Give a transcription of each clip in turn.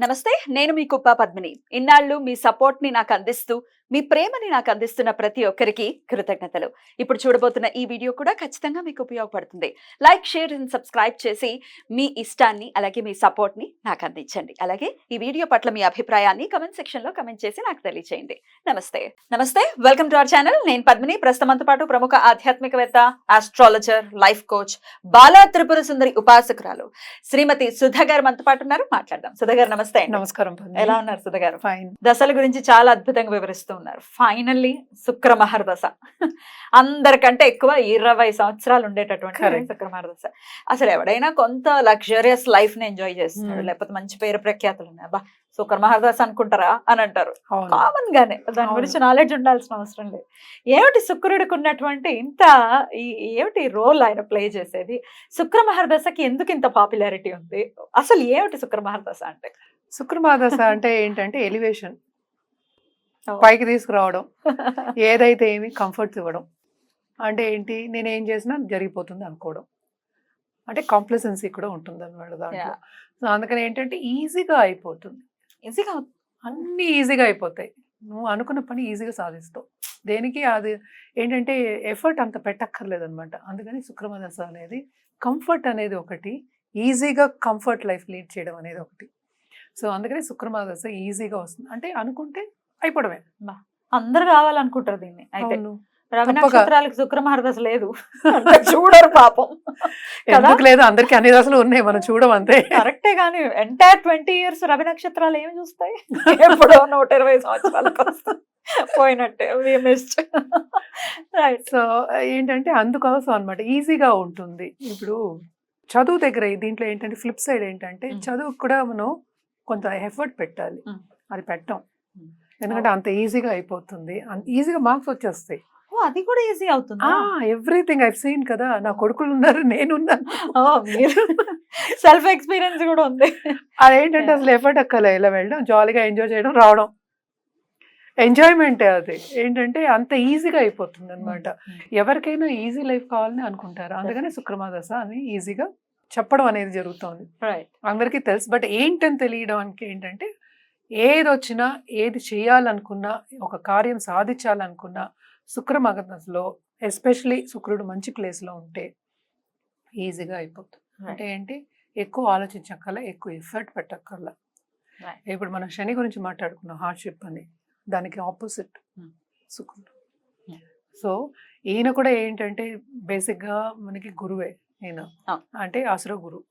నమస్తే, నేను మీ కుప్ప పద్మిని. ఇన్నాళ్ళు మీ సపోర్ట్‌ని నాకందిస్తూ, మీ ప్రేమని నాకందిస్తున్న ప్రతి ఒక్కరికి కృతజ్ఞతలు. ఇప్పుడు చూడబోతున్న ఈ వీడియో కూడా ఖచ్చితంగా మీకు ఉపయోగపడుతుంది. లైక్, షేర్ అండ్ సబ్స్క్రైబ్ చేసి మీ ఇష్టాన్ని, అలాగే మీ సపోర్ట్‌ని నాకందించండి. అలాగే ఈ వీడియో పట్ల మీ అభిప్రాయాన్ని కామెంట్ సెక్షన్‌లో కామెంట్ చేసి నాకు తెలియజేయండి. నమస్తే. నమస్తే. Welcome to our channel. నేను పద్మిని. ప్రస్తుతం మనతో పాటు ప్రముఖ ఆధ్యాత్మికవేత్త, astrologer, life coach, Bala Tripura Sundari ఉపాసకురాలు శ్రీమతి సుధ గారు మనతో పాటు ఉన్నారు. మాట్లాడదాం. సుధ గారు నమస్తే అండి. నమస్కారం. ఎలా ఉన్నారు సుధ గారు? ఫైన్. దశల గురించి చాలా అద్భుతంగా వివరిస్తూ ఉన్నారు. ఫైనల్లీ శుక్ర మహర్దశ అందరికంటే ఎక్కువ 20 సంవత్సరాలు ఉండేటటువంటి శుక్ర మహర్దశ. అసలు ఎవడైనా కొంత లగ్జరియస్ లైఫ్ ని ఎంజాయ్ చేస్తున్నాడు, లేకపోతే మంచి పేరు ప్రఖ్యాతులు ఉన్నాయి, అబ్బా శుక్ర మహర్దశ అనుకుంటారా అని అంటారు. కామన్ గానే దాని గురించి నాలెడ్జ్ ఉండాల్సిన అవసరం లేదు. ఏమిటి శుక్రుడికి ఉన్నటువంటి ఇంత ఏమిటి రోల్ ఆయన ప్లే చేసేది? శుక్ర మహర్దశకి ఎందుకు ఇంత పాపులారిటీ ఉంది? అసలు ఏమిటి శుక్ర మహర్దశ అంటే? శుక్రమాదశ అంటే ఏంటంటే ఎలివేషన్, పైకి తీసుకురావడం, ఏదైతే ఏమి కంఫర్ట్స్ ఇవ్వడం. అంటే ఏంటి, నేను ఏం చేసినా జరిగిపోతుంది అనుకోవడం, అంటే కాంప్లసెన్సీ కూడా ఉంటుంది అన్నమాట దాంట్లో. సో అందుకని ఏంటంటే ఈజీగా అయిపోతుంది, ఈజీగా అన్నీ ఈజీగా అయిపోతాయి. నువ్వు అనుకున్న పని ఈజీగా సాధిస్తావు. దేనికి అది ఏంటంటే ఎఫర్ట్ అంత పెట్టక్కర్లేదు అనమాట. అందుకని శుక్రమాదశ అనేది కంఫర్ట్ అనేది ఒకటి, ఈజీగా కంఫర్ట్ లైఫ్ లీడ్ చేయడం అనేది ఒకటి. సో అందుకని శుక్రమాదశ ఈజీగా వస్తుంది, అంటే అనుకుంటే అయిపోవడమే. అందరు కావాలనుకుంటారు దీన్ని. అయితే అవును, రవి నక్షత్రాలకు శుక్ర మహర్దశ లేదు, చూడరు పాపం. ఎందుకు లేదు, అందరికి అన్ని దశలు ఉన్నాయి, మనం చూడం అంతే. కరెక్టే, కానీ ఎంటైర్ 20 years రవి నక్షత్రాలు ఏమి చూస్తాయి? ఎప్పుడో 120 సంవత్సరాలకు పోయినట్టే. సో ఏంటంటే అందుకోసం అనమాట ఈజీగా ఉంటుంది. ఇప్పుడు చదువు దగ్గర దీంట్లో ఏంటంటే ఫ్లిప్ సైడ్ ఏంటంటే చదువు కూడా మనం కొంత ఎఫర్ట్ పెట్టాలి, అది పెట్టాం. ఎందుకంటే అంత ఈజీగా అయిపోతుంది, ఈజీగా మార్క్స్ వచ్చేస్తాయి. అది కూడా ఈజీ అవుతుంది. ఎవ్రీథింగ్ ఐ సీన్ కదా, నా కొడుకులు ఉన్నారు, నేనున్నాను, సెల్ఫ్ ఎక్స్పీరియన్స్ కూడా ఉంది. అదేంటంటే అసలు ఎఫర్ట్ అక్కలే, ఇలా వెళ్ళడం, జాలీగా ఎంజాయ్ చేయడం, రావడం, ఎంజాయ్మెంటే. అది ఏంటంటే అంత ఈజీగా అయిపోతుంది అనమాట. ఎవరికైనా ఈజీ లైఫ్ కావాలని అనుకుంటారు, అందుకని శుక్రమాదశ అని ఈజీగా చెప్పడం అనేది జరుగుతుంది. అందరికీ తెలుసు, బట్ ఏంటని తెలియడానికి ఏంటంటే ఏది వచ్చినా, ఏది చేయాలనుకున్నా, ఒక కార్యం సాధించాలనుకున్నా శుక్రమాదశలో ఎస్పెషలీ శుక్రుడు మంచి ప్లేస్లో ఉంటే ఈజీగా అయిపోతుంది. అంటే ఏంటి, ఎక్కువ ఆలోచించక్కర్లా, ఎక్కువ ఎఫర్ట్ పెట్టక్కర్లా. ఇప్పుడు మనం శని గురించి మాట్లాడుకున్నాం, హార్డ్షిప్ అని, దానికి ఆపోజిట్ శుక్రుడు. సో ఈయన కూడా ఏంటంటే బేసిక్గా మనకి గురువే ఈయన, అంటే అసుర గురువు.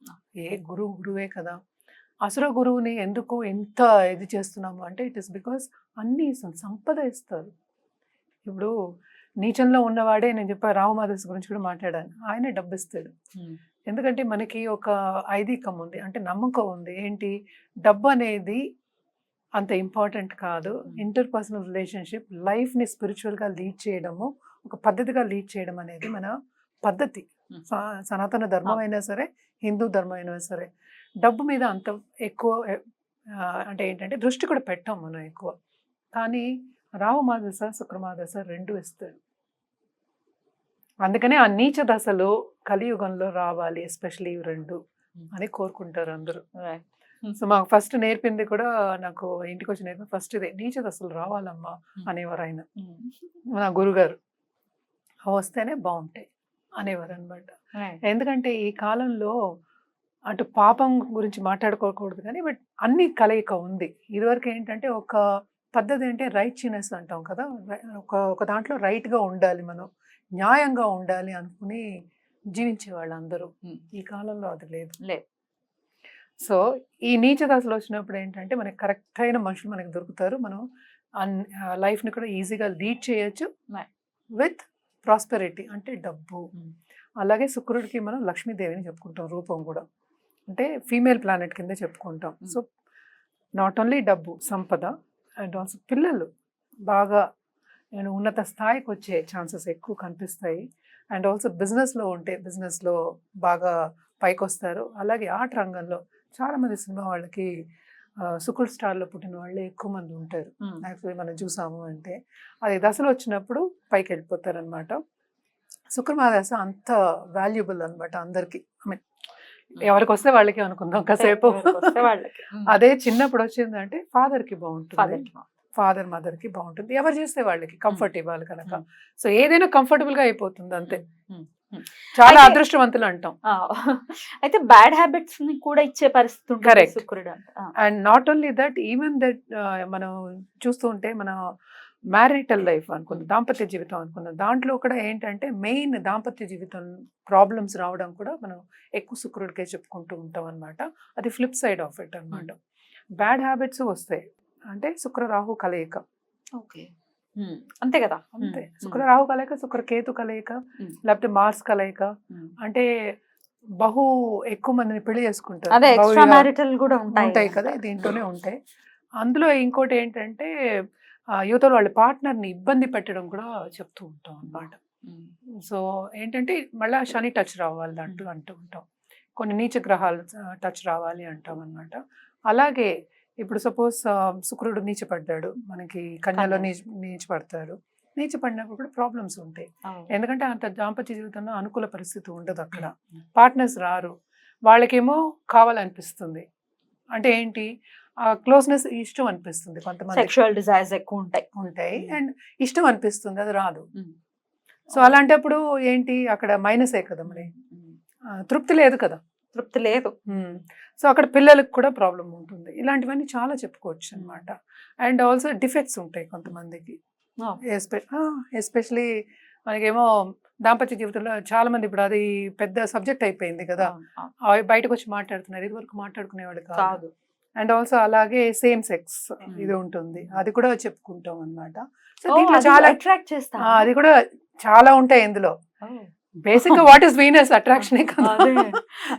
గురువే కదా. అసుర గురువుని ఎందుకు ఎంత ఇది చేస్తున్నాము అంటే ఇట్ ఇస్ బికాస్ అన్ని సంపద ఇస్తారు. ఇప్పుడు నీచంలో ఉన్నవాడే, నేను చెప్పా రామమాదశ గురించి కూడా మాట్లాడాను, ఆయన డబ్బు ఇస్తాడు. ఎందుకంటే మనకి ఒక ఐదీకం ఉంది, అంటే నమ్మకం ఉంది. ఏంటి, డబ్బు అనేది అంత ఇంపార్టెంట్ కాదు. ఇంటర్పర్సనల్ రిలేషన్షిప్, లైఫ్ని స్పిరిచువల్గా లీడ్ చేయడము, ఒక పద్ధతిగా లీడ్ చేయడం అనేది మన పద్ధతి. సనాతన ధర్మం అయినా సరే, హిందూ ధర్మం అయినా సరే, డబ్బు మీద అంత ఎక్కువ అంటే ఏంటంటే దృష్టి కూడా పెట్టాం మనం ఎక్కువ. కానీ రామమాదశ, శుక్రమాదశ రెండు ఇస్తాడు. అందుకనే ఆ నీచ దశలు కలియుగంలో రావాలి, ఎస్పెషల్లీ ఇవి రెండు అని కోరుకుంటారు అందరూ. సో మాకు ఫస్ట్ నేర్పింది కూడా, నాకు ఇంటికి వచ్చి నేర్పింది ఫస్ట్ ఇదే, నీచ దశలు రావాలమ్మా అనేవారు ఆయన, నా గురుగారు. వస్తేనే బాగుంటాయి అనేవారు అనమాట. ఎందుకంటే ఈ కాలంలో అటు పాపం గురించి మాట్లాడుకోకూడదు కానీ, బట్ అన్ని కలయిక ఉంది. ఇదివరకు ఏంటంటే ఒక పద్ధతి అంటే రైట్చినెస్ అంటాం కదా, ఒక దాంట్లో రైట్గా ఉండాలి, మనం న్యాయంగా ఉండాలి అనుకుని జీవించేవాళ్ళు అందరూ. ఈ కాలంలో అది లేదు. సో ఈ నీచ దశలు వచ్చినప్పుడు ఏంటంటే మనకి కరెక్ట్ అయిన మనుషులు మనకి దొరుకుతారు, మనం లైఫ్ని కూడా ఈజీగా లీడ్ చేయొచ్చు విత్ ప్రాస్పెరిటీ, అంటే డబ్బు. అలాగే శుక్రుడికి మనం లక్ష్మీదేవిని చెప్పుకుంటాం, రూపం కూడా, అంటే ఫీమేల్ ప్లానెట్ కింద చెప్పుకుంటాం. సో నాట్ ఓన్లీ డబ్బు, సంపద, అండ్ ఆల్సో పిల్లలు బాగా నేను ఉన్నత స్థాయికి వచ్చే ఛాన్సెస్ ఎక్కువ కనిపిస్తాయి. అండ్ ఆల్సో బిజినెస్లో ఉంటే బిజినెస్లో బాగా పైకి వస్తారు. అలాగే ఆర్ట్ రంగంలో చాలామంది సినిమా వాళ్ళకి శుక్రుడు స్టార్లో పుట్టిన వాళ్ళు ఎక్కువ మంది ఉంటారు. యాక్చువల్లీ మనం చూసాము అంటే అది దశలు వచ్చినప్పుడు పైకి వెళ్ళిపోతారు అనమాట. శుక్రమాదశ అంత వాల్యుబుల్ అనమాట అందరికీ. ఐ మీన్ ఎవరికి వస్తే వాళ్ళకి అనుకుందాం కాసేపు. వస్తే వాళ్ళకి అదే చిన్నప్పుడు వచ్చిందంటే ఫాదర్ కి బాగుంటుంది, Father కి. ఫాదర్ మదర్ కి బాగుంటుంది, ఎవరు చేస్తే వాళ్ళకి కంఫర్ట్ ఇవ్వాలి కనుక. సో ఏదైనా కంఫర్టబుల్ గా అయిపోతుంది అంతే. చాలా అయితే- అదృష్టవంతులు అంటాం. ఆ, అయితే బ్యాడ్ హ్యాబిట్స్ ని కూడా ఇచ్చే పరిస్థితి ఉంటుంది Correct. శుక్రుడు అంటే. And not only that, even that మనం చూస్తూ ఉంటే మన మ్యారిటల్ లైఫ్ అనుకుందాం, దాంపత్య జీవితం అనుకుందాం, దాంట్లో కూడా ఏంటంటే మెయిన్ దాంపత్య జీవితం ప్రాబ్లమ్స్ రావడం కూడా మనం ఎక్కువ శుక్రుడికే చెప్పుకుంటూ ఉంటాం అనమాట. అది ఫ్లిప్ సైడ్ ఆఫ్ ఇట్ అనమాట. బ్యాడ్ హ్యాబిట్స్ వస్తాయి అంటే శుక్ర రాహు కలయిక, ఓకే, అంతే కదా. అంతే. శుక్ర రాహు కలయిక, శుక్ర కేతు కలయిక, లేకపోతే మార్స్ కలయిక, అంటే బహు ఎక్కువ మందిని పెళ్లి చేసుకుంటారు. అదే ఎక్స్ట్రా బహువిధ- మ్యారిటల్ కూడా ఉంటాయి కదా, దీంట్లోనే ఉంటాయి. అందులో ఇంకోటి ఏంటంటే యువతలో వాళ్ళ పార్ట్నర్ని ఇబ్బంది పెట్టడం కూడా చెప్తూ ఉంటాం అన్నమాట. సో ఏంటంటే మళ్ళీ శని టచ్ రావాలి దాంట్లో అంటూ ఉంటాం, కొన్ని నీచ గ్రహాలు టచ్ రావాలి అంటాం అన్నమాట. అలాగే ఇప్పుడు సపోజ్ శుక్రుడు నీచపడ్డాడు, మనకి కన్యలో నీచపడతారు. నీచపడినప్పుడు కూడా ప్రాబ్లమ్స్ ఉంటాయి, ఎందుకంటే అంత దాంపత్య జీవితంలో అనుకూల పరిస్థితి ఉండదు అక్కడ. పార్ట్నర్స్ రారు, వాళ్ళకేమో కావాలనిపిస్తుంది, అంటే ఏంటి క్లోజ్నెస్ ఇష్టం అనిపిస్తుంది, కొంతమంది సెక్షువల్ డిజైర్స్ ఎక్కువ ఉంటాయి. అండ్ ఇష్టం అనిపిస్తుంది, అది రాదు. సో అలాంటప్పుడు ఏంటి అక్కడ మైనసే కదా మరి, తృప్తి లేదు కదా. తృప్తి లేదు. సో అక్కడ పిల్లలకు కూడా ప్రాబ్లం ఉంటుంది. ఇలాంటివన్నీ చాలా చెప్పుకోవచ్చు అనమాట. అండ్ ఆల్సో డిఫెక్ట్స్ ఉంటాయి కొంతమందికి, ఎస్పెషలీ మనకేమో దాంపత్య జీవితంలో చాలా మంది ఇప్పుడు అది పెద్ద సబ్జెక్ట్ అయిపోయింది కదా, బయటకు వచ్చి మాట్లాడుతున్నారు, ఇది వరకు మాట్లాడుకునేవాళ్ళు కాదు. అండ్ ఆల్సో అలాగే సేమ్ సెక్స్ ఇది ఉంటుంది, అది కూడా చెప్పుకుంటాం అన్నమాట. సో దీంట్లో చాలా అట్రాక్ట్ చేస్తా. అది కూడా చాలా ఉంటాయి ఇందులో. బేసిక్ గా వాట్ ఇస్ వీనస్ అట్రాక్షన్ కదా.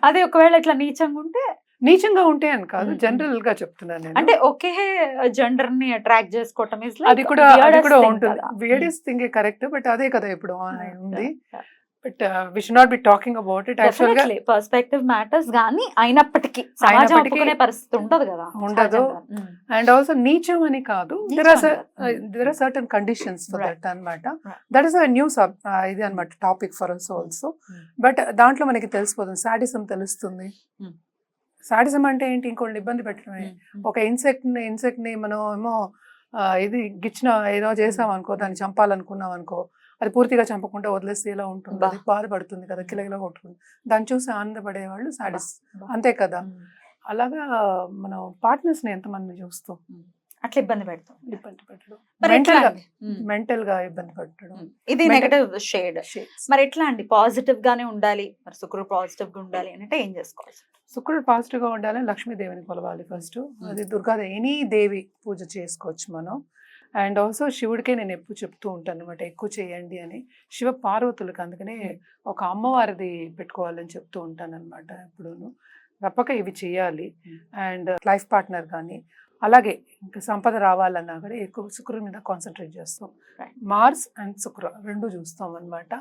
అదే ఒకవేళ ఇట్లా నీచంగా ఉంటే, నీచంగా ఉంటే అని కాదు, జనరల్ గా చెప్తున్నాను నేను. అంటే ఒకే జెండర్ ని అట్రాక్ట్ చేసుకోవటం అది కూడా ఉంటుంది. వేరియస్ థింగ్ కరెక్ట్, బట్ అదే కదా ఇప్పుడు ఉంది. But we should not be talking about it. Actual గా పర్స్పెక్టివ్ మ్యాటర్స్ గానీ అయినప్పటికీ సమాజం ఒప్పుకునే పరిస్థితి ఉండదు కదా. ఉండదు. అండ్ ఆల్సో నీచం అని కాదు, there are certain conditions for that అన్నమాట. దట్ ఈస్ అ న్యూ ఇది అన్నమాట topic for us also. But దాంట్లో మనకి తెలిసిపోతుంది, సాడిజం తెలుస్తుంది. సాడిజం అంటే ఏంటి, ఇంకోళ్ళని ఇబ్బంది పెట్టడమే. ఒక ఇన్సెక్ట్ ని మనం ఏమో ఇది గిచ్చిన ఏదో చేసాం అనుకో, దాన్ని చంపాలనుకున్నాం అనుకో, అది పూర్తిగా చంపకుండా వదిలేస్తే ఎలా ఉంటుంది, అది బాధపడుతుంది కదా, కిలకిలా కొట్టుకుంది. దాన్ని చూసి ఆనందపడే వాళ్ళు సాడిస్, అంతే కదా. అలాగా మనం పార్ట్నర్స్ ని ఎంతమంది చూస్తాం అట్లా ఇబ్బంది పెడతాం, మెంటల్ గా ఇబ్బంది పెట్టడం. ఇది నెగటివ్ షేడ్. మరి ఎట్లా అండి పాజిటివ్ గానే ఉండాలి, మరి శుక్రుడు పాజిటివ్ గా ఉండాలి అంటే ఏం చేసుకోవాలి? శుక్రుడు పాజిటివ్ గా ఉండాలని లక్ష్మీదేవిని కొలవాలి ఫస్ట్. అది దుర్గాదేవి, ఎనీ దేవి పూజ చేసుకోవచ్చు మనం. అండ్ ఆల్సో శివుడికే నేను ఎప్పుడు చెప్తూ ఉంటాను అనమాట, ఎక్కువ చేయండి అని. శివ పార్వతులకు అందుకనే ఒక అమ్మవారిది పెట్టుకోవాలని చెప్తూ ఉంటాను అనమాట ఎప్పుడూను. తప్పక ఇవి చేయాలి. అండ్ లైఫ్ పార్ట్నర్ కానీ అలాగే ఇంకా సంపద రావాలన్నా కూడా ఎక్కువ శుక్రుడి మీద కాన్సన్ట్రేట్ చేస్తాం. మార్స్ అండ్ శుక్ర రెండు చూస్తాం అనమాట.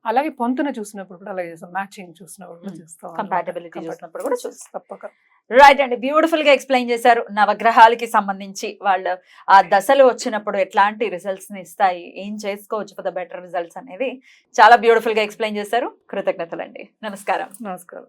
అలాగే పొంతున చూసినప్పుడు కూడా అలాగే చేస్తాం, మ్యాచింగ్ చూసినప్పుడు కూడా చూస్తాం, కంపాటబిలిటీ చూసినప్పుడు కూడా చూస్తాం. తప్పక. రైట్ అండి, బ్యూటిఫుల్ గా ఎక్స్ప్లెయిన్ చేశారు. నవగ్రహాలకి సంబంధించి వాళ్ళు ఆ దశలు వచ్చినప్పుడు ఎట్లాంటి రిజల్ట్స్ ని ఇస్తాయి, ఏం చేసుకోవచ్చు ఫర్ ద బెటర్ రిజల్ట్స్ అనేది చాలా బ్యూటిఫుల్ గా ఎక్స్ప్లెయిన్ చేశారు. కృతజ్ఞతలండి. నమస్కారం. నమస్కారం.